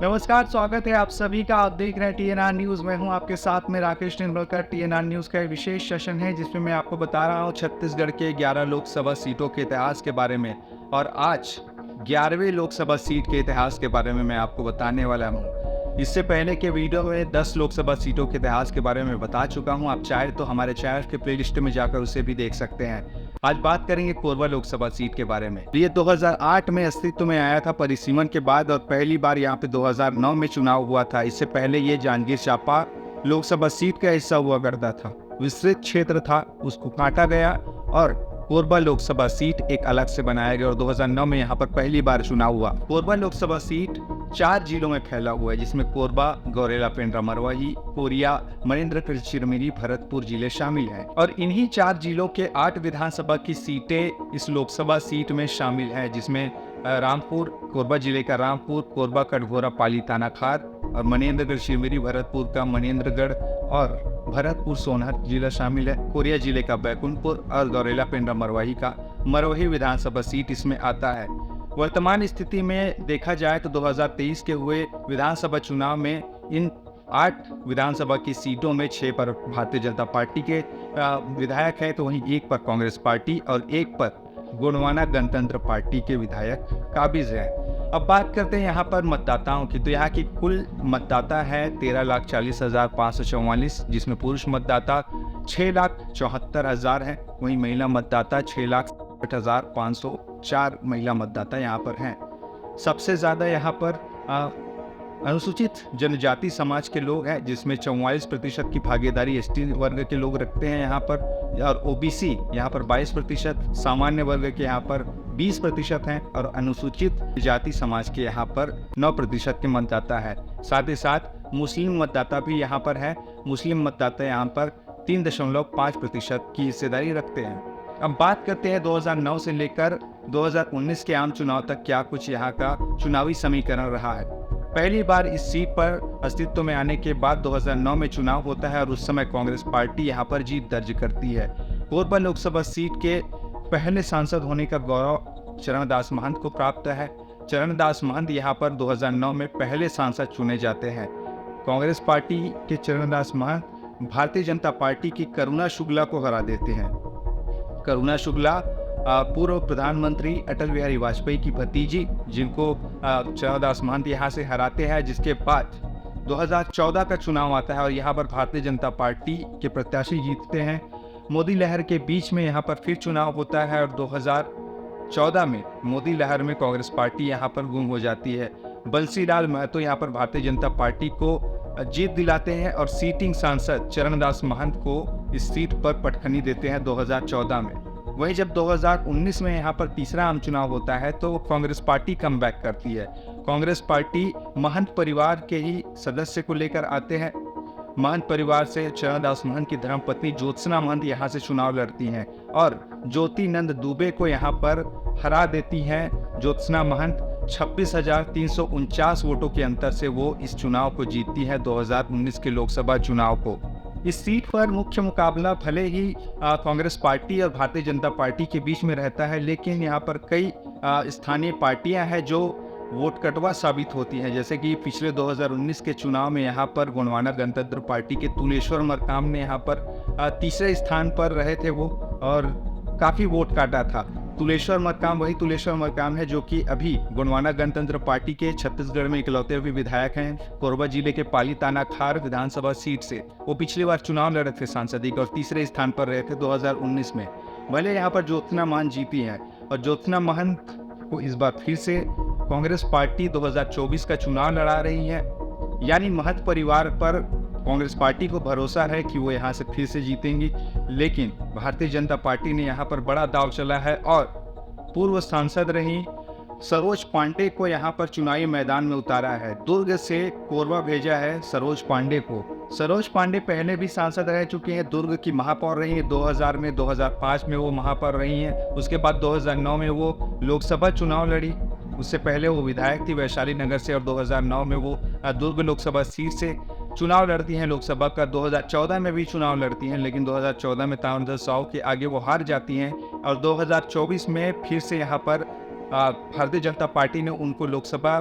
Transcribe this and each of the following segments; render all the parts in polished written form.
नमस्कार, स्वागत है आप सभी का। आप देख रहे हैं टीएनआर न्यूज़। मैं हूं आपके साथ में राकेश तेंदुलकर। टीएनआर न्यूज़ का एक विशेष सेशन है जिसमें मैं आपको बता रहा हूं छत्तीसगढ़ के 11 लोकसभा सीटों के इतिहास के बारे में। और आज 11वीं लोकसभा सीट के इतिहास के बारे में मैं आपको बताने वाला हूं। इससे पहले के वीडियो में 10 लोकसभा सीटों के इतिहास के बारे में बता चुका हूं। आप चाहे तो हमारे चैनल के प्लेलिस्ट में जाकर उसे भी देख सकते हैं। आज बात करेंगे कोरबा लोकसभा सीट के बारे में। ये 2008 में अस्तित्व में आया था परिसीमन के बाद, और पहली बार यहाँ पे 2009 में चुनाव हुआ था। इससे पहले ये जांजगीर चांपा लोकसभा सीट का हिस्सा हुआ करता था। विस्तृत क्षेत्र था, उसको काटा गया और कोरबा लोकसभा सीट एक अलग से बनाया गया और 2009 में यहाँ पर पहली बार चुनाव हुआ। कोरबा लोकसभा सीट 4 जिलों में फैला हुआ है, जिसमें कोरबा, गौरेला, पेंड्रा, मरवाही, कोरिया, मनेन्द्रगढ़, चिरमिरी, भरतपुर जिले शामिल हैं। और इन्हीं 4 जिलों के 8 विधानसभा की सीटें इस लोकसभा सीट में शामिल हैं, जिसमें रामपुर, कोरबा जिले का रामपुर, कोरबा, कटघोरा, पाली, तानाखार और मनेन्द्रगढ़, चिरमिरी, भरतपुर का मनेन्द्रगढ़ और भरतपुर, सोनहत जिला शामिल है। कोरिया जिले का बैकुंठपुर और गौरेला, पेंड्रा, मरवाही का मरवाही विधानसभा सीट इसमें आता है। वर्तमान स्थिति में देखा जाए तो 2023 के हुए विधानसभा चुनाव में इन 8 विधानसभा की सीटों में 6 पर भारतीय जनता पार्टी के विधायक हैं, तो वहीं 1 पर कांग्रेस पार्टी और 1 पर गोंडवाना गणतंत्र पार्टी के विधायक काबिज हैं। अब बात करते हैं यहाँ पर मतदाताओं की। तो यहाँ की कुल मतदाता है 13,40,544, जिसमें पुरुष मतदाता 6,74,000 हैं। वहीं महिला मतदाता 6,60,504 महिला मतदाता यहाँ पर हैं। सबसे ज़्यादा यहाँ पर अनुसूचित जनजाति समाज के लोग हैं, जिसमें 44% की भागीदारी एसटी वर्ग के लोग रखते हैं यहाँ पर, और ओबीसी यहाँ पर 22%, सामान्य वर्ग के यहाँ पर 20% हैं और अनुसूचित जाति समाज के यहाँ पर 9% के मतदाता है। साथ ही साथ मुस्लिम मतदाता भी यहाँ पर है। मुस्लिम मतदाता यहाँ पर 3.5% की हिस्सेदारी रखते हैं। अब बात करते हैं 2009 से लेकर 2019 के आम चुनाव तक क्या कुछ यहाँ का चुनावी समीकरण रहा है। पहली बार इस सीट पर अस्तित्व में आने के बाद 2009 में चुनाव होता है और उस समय कांग्रेस पार्टी यहाँ पर जीत दर्ज करती है। कोरबा लोकसभा सीट के पहले सांसद होने का गौरव चरणदास महंत को प्राप्त है। चरणदास महंत यहाँ पर 2009 में पहले सांसद चुने जाते हैं। कांग्रेस पार्टी के चरणदास महंत भारतीय जनता पार्टी की करुणा शुक्ला को हरा देते हैं। करुणा शुक्ला पूर्व प्रधानमंत्री अटल बिहारी वाजपेयी की भतीजी, जिनको चरणदास महंत यहाँ से हराते हैं। जिसके बाद 2014 का चुनाव आता है और यहाँ पर भारतीय जनता पार्टी के प्रत्याशी जीतते हैं। मोदी लहर के बीच में यहाँ पर फिर चुनाव होता है और 2014 में मोदी लहर में कांग्रेस पार्टी यहाँ पर गुम हो जाती है। बंसीलाल महतो यहाँ पर भारतीय जनता पार्टी को जीत दिलाते हैं और सीटिंग सांसद चरणदास महंत को इस सीट पर पटखनी देते हैं 2014 में। वहीं जब 2019 में यहाँ पर तीसरा आम चुनाव होता है तो कांग्रेस पार्टी कमबैक करती है। कांग्रेस पार्टी महंत परिवार के ही सदस्य को लेकर आते हैं। महंत परिवार से चरणदास महंत की धर्मपत्नी ज्योत्सना महंत यहाँ से चुनाव लड़ती हैं और ज्योति नंद दुबे को यहाँ पर हरा देती हैं। ज्योत्सना महंत 26,349 वोटों के अंतर से वो इस चुनाव को जीतती है 2019 के लोकसभा चुनाव को। इस सीट पर मुख्य मुकाबला भले ही कांग्रेस पार्टी और भारतीय जनता पार्टी के बीच में रहता है, लेकिन यहाँ पर कई स्थानीय पार्टियां हैं जो वोट कटवा साबित होती हैं। जैसे कि पिछले 2019 के चुनाव में यहाँ पर गोंडवाना गणतंत्र पार्टी के तुलेश्वर मरकाम ने यहाँ पर तीसरे स्थान पर रहे थे वो, और काफ़ी वोट काटा था। तुलेश्वर मरकाम वही तुलेश्वर मरकाम है जो कि अभी गोंडवाना गणतंत्र पार्टी के छत्तीसगढ़ में इकलौते हुए विधायक हैं। कोरबा जिले के पाली तानाखार विधानसभा सीट से वो पिछली बार चुनाव लड़े थे सांसद और तीसरे स्थान पर रहे थे 2019 में। भले यहाँ पर ज्योत्सना महंत जीती हैं और ज्योत्सना महंत को इस बार फिर से कांग्रेस पार्टी 2024 का चुनाव लड़ा रही है। यानी महंत परिवार पर कांग्रेस पार्टी को भरोसा है कि वो यहाँ से फिर से जीतेंगी, लेकिन भारतीय जनता पार्टी ने यहाँ पर बड़ा दांव चला है और पूर्व सांसद रही सरोज पांडे को यहाँ पर चुनावी मैदान में उतारा है। दुर्ग से कोरबा भेजा है सरोज पांडे को। सरोज पांडे पहले भी सांसद रह चुके हैं, दुर्ग की महापौर रही हैं 2000 में, 2005 में वो महापौर रही हैं। उसके बाद 2009 में वो लोकसभा चुनाव लड़ी। उससे पहले वो विधायक थी वैशाली नगर से और 2009 में वो दुर्ग लोकसभा सीट से चुनाव लड़ती हैं लोकसभा का। 2014 में भी चुनाव लड़ती हैं, लेकिन 2014 में तारंदर साव के आगे वो हार जाती हैं और 2024 में फिर से यहाँ पर भारतीय जनता पार्टी ने उनको लोकसभा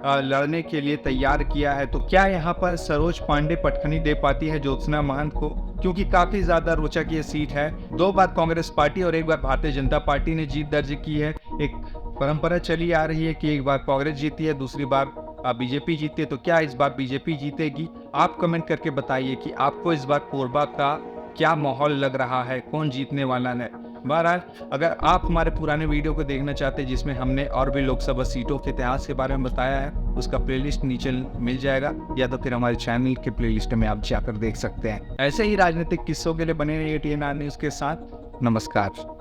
लड़ने के लिए तैयार किया है। तो क्या यहाँ पर सरोज पांडे पटखनी दे पाती है ज्योत्सना महंत को? क्योंकि काफ़ी ज़्यादा रोचक ये सीट है। 2 बार कांग्रेस पार्टी और 1 बार भारतीय जनता पार्टी ने जीत दर्ज की है। एक परंपरा चली आ रही है कि एक बार कांग्रेस जीती है, दूसरी बार बीजेपी जीती है। तो क्या इस बार बीजेपी जीतेगी? आप कमेंट करके बताइए कि आपको इस बार कोरबा का क्या माहौल लग रहा है, कौन जीतने वाला है। बहरहाल, अगर आप हमारे पुराने वीडियो को देखना चाहते हैं जिसमें हमने और भी लोकसभा सीटों के इतिहास के बारे में बताया है, उसका प्लेलिस्ट नीचे मिल जाएगा, या तो फिर हमारे चैनल के प्लेलिस्ट में आप जाकर देख सकते हैं। ऐसे ही राजनीतिक किस्सों के लिए बने रहिए TNR न्यूज़ के साथ। नमस्कार।